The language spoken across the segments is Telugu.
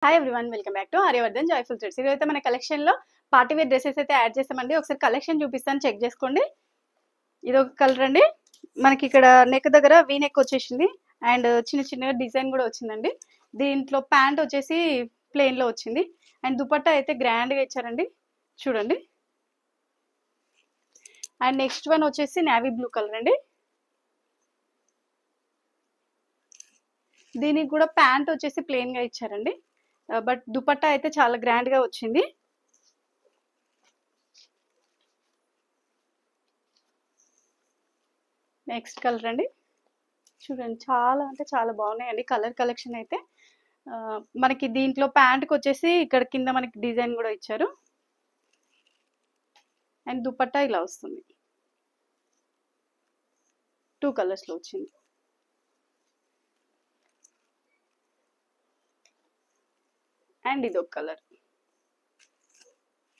Hi everyone, welcome back to Aryavardhan joyful threads. ఇదైతే మన కలెక్షన్ లో పార్టీ వేర్ డ్రెస్సెస్ అయితే యాడ్ చేస్తామండి. ఒకసారి కలెక్షన్ చూపిస్తాను, చెక్ చేసుకోండి. ఇది ఒక కలర్ అండి. మనకి ఇక్కడ నెక్ దగ్గర వీ నెక్ వచ్చేసింది అండ్ చిన్న చిన్న డిజైన్ కూడా వచ్చిందండి. దీంట్లో ప్యాంట్ వచ్చేసి ప్లెయిన్ లో వచ్చింది అండ్ దుపట్టా అయితే గ్రాండ్ గా ఇచ్చారండి, చూడండి. అండ్ నెక్స్ట్ వన్ వచ్చేసి నేవీ బ్లూ కలర్ అండి. దీనికి కూడా ప్యాంట్ వచ్చేసి ప్లెయిన్ గా ఇచ్చారండి, బట్ దుపట్టా అయితే చాలా గ్రాండ్ గా వచ్చింది. నెక్స్ట్ కలర్ అండి, చూడండి. చాలా అంటే చాలా బాగున్నాయండి కలర్ కలెక్షన్ అయితే. మనకి దీంట్లో ప్యాంట్కి వచ్చేసి ఇక్కడ కింద మనకి డిజైన్ కూడా ఇచ్చారు అండ్ దుపట్టా ఇలా వస్తుంది. 2 కలర్స్ లో వచ్చింది. అండ్ ఇది ఒక కలర్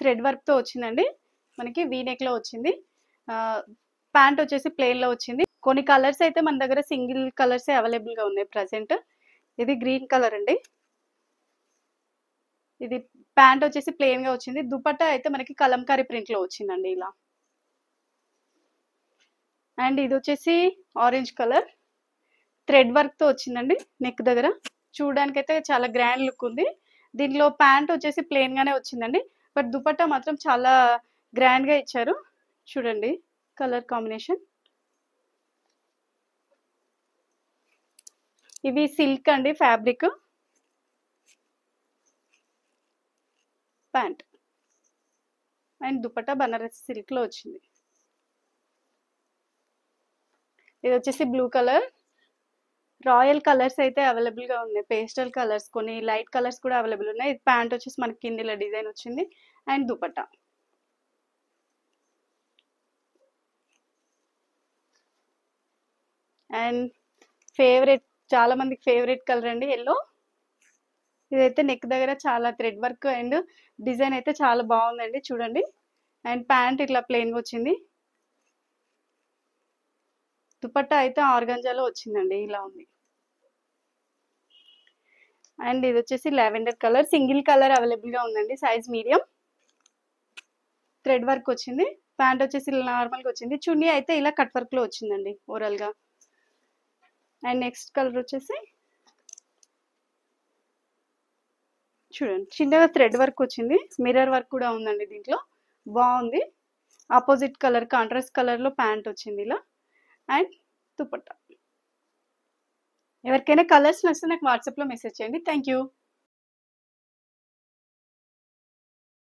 థ్రెడ్ వర్క్ తో వచ్చిందండి. మనకి వీ నెక్ లో వచ్చింది. ప్యాంట్ వచ్చేసి ప్లెయిన్ లో వచ్చింది. కొన్ని కలర్స్ అయితే మన దగ్గర సింగిల్ కలర్స్ అవైలబుల్ గా ఉన్నాయి ప్రెసెంట్. ఇది గ్రీన్ కలర్ అండి. ఇది ప్యాంట్ వచ్చేసి ప్లెయిన్ గా వచ్చింది. దుపట్టా అయితే మనకి కలంకారీ ప్రింట్ లో వచ్చిందండి ఇలా. అండ్ ఇది వచ్చేసి ఆరెంజ్ కలర్ థ్రెడ్ వర్క్ తో వచ్చిందండి. నెక్ దగ్గర చూడడానికి అయితే చాలా గ్రాండ్ లుక్ ఉంది. దీనిలో ప్యాంట్ వచ్చేసి ప్లెయిన్ గానే వచ్చిందండి, బట్ దుపట్టా మాత్రం చాలా గ్రాండ్ గా ఇచ్చారు. చూడండి కలర్ కాంబినేషన్. ఇవి సిల్క్ అండి, fabric. Pant and dupatta Banaras silk లో వచ్చింది. ఇది వచ్చేసి బ్లూ కలర్. రాయల్ కలర్స్ అయితే అవైలబుల్ గా ఉన్నాయి, పేస్టల్ కలర్స్, కొన్ని లైట్ కలర్స్ కూడా అవైలబుల్ ఉన్నాయి. ఇది ప్యాంట్ వచ్చేసి మనకి కిందిలో డిజైన్ వచ్చింది అండ్ దుపట్టా. అండ్ ఫేవరెట్, చాలా మందికి ఫేవరెట్ కలర్ అండి, ఎల్లో. ఇదైతే నెక్ దగ్గర చాలా థ్రెడ్ వర్క్ అండ్ డిజైన్ అయితే చాలా బాగుందండి, చూడండి. అండ్ ప్యాంట్ ఇట్లా ప్లెయిన్ గా వచ్చింది. దుపట్టా అయితే ఆర్గంజాలో వచ్చిందండి, ఇలా ఉంది. అండ్ ఇది వచ్చేసి lavender colour, single colour available గా ఉందండి, సైజ్ మీడియం. థ్రెడ్ వర్క్ వచ్చింది. ప్యాంట్ వచ్చేసి నార్మల్ గా వచ్చింది. చున్నీ అయితే ఇలా కట్ వర్క్ లో వచ్చిందండి ఓవరాల్ గా. అండ్ నెక్స్ట్ కలర్ వచ్చేసి చూడండి, చిన్నగా థ్రెడ్ వర్క్ వచ్చింది, మిర్రర్ వర్క్ కూడా ఉందండి దీంట్లో, బాగుంది. ఆపోజిట్ కలర్ కాంట్రాస్ట్ కలర్ లో ప్యాంట్ వచ్చింది ఇలా అండ్ దుపట్టా. ఎవరికైనా కలర్స్ నచ్చితే నాకు వాట్సాప్ లో మెసేజ్ చేయండి. Thank you.